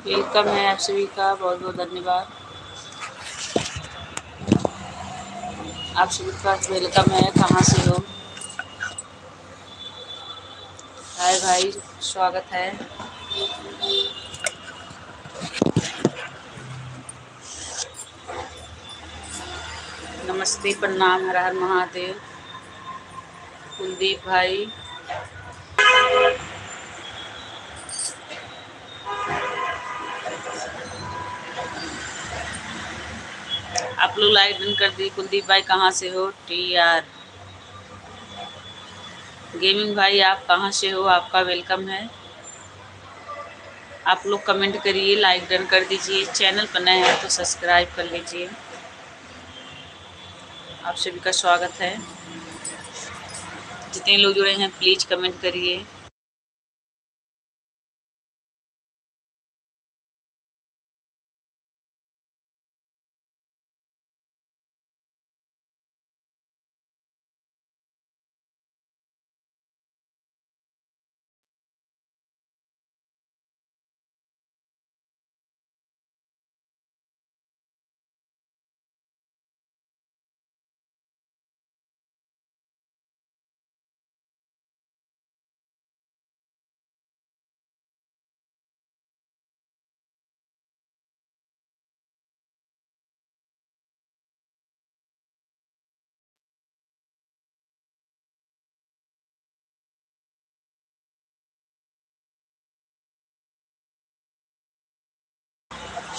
Welcome है आप सभी का, बहुत बहुत धन्यवाद। आप सभी का वेलकम है। कहाँ से हो? हाय भाई, स्वागत है। नमस्ते, प्रणाम, हर हर महादेव। कुलदीप भाई, आप लोग लाइक डन कर दिए। कुलदीप भाई कहाँ से हो? TR गेमिंग भाई, आप कहाँ से हो? आपका वेलकम है। आप लोग कमेंट करिए, लाइक डन कर दीजिए। चैनल पर नए हैं तो सब्सक्राइब कर लीजिए। आप सभी का स्वागत है। जितने लोग जुड़े हैं प्लीज कमेंट करिए।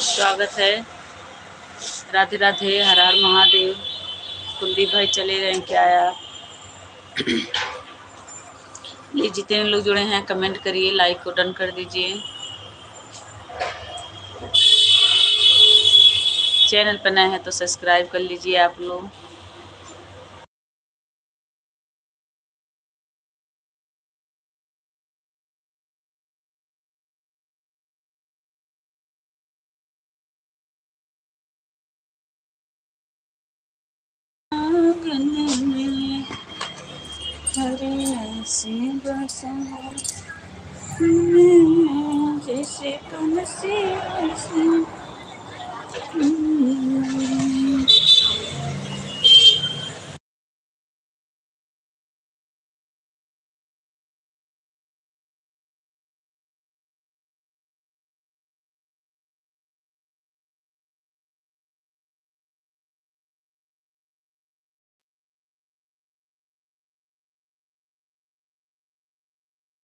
स्वागत है। राधे राधे, हर हर महादेव। कुलदीप भाई चले गए क्या यार? ये जितने लोग जुड़े हैं कमेंट करिए, लाइक को डन कर दीजिए। चैनल पर नए हैं तो सब्सक्राइब कर लीजिए आप लोग। जैसे तुम से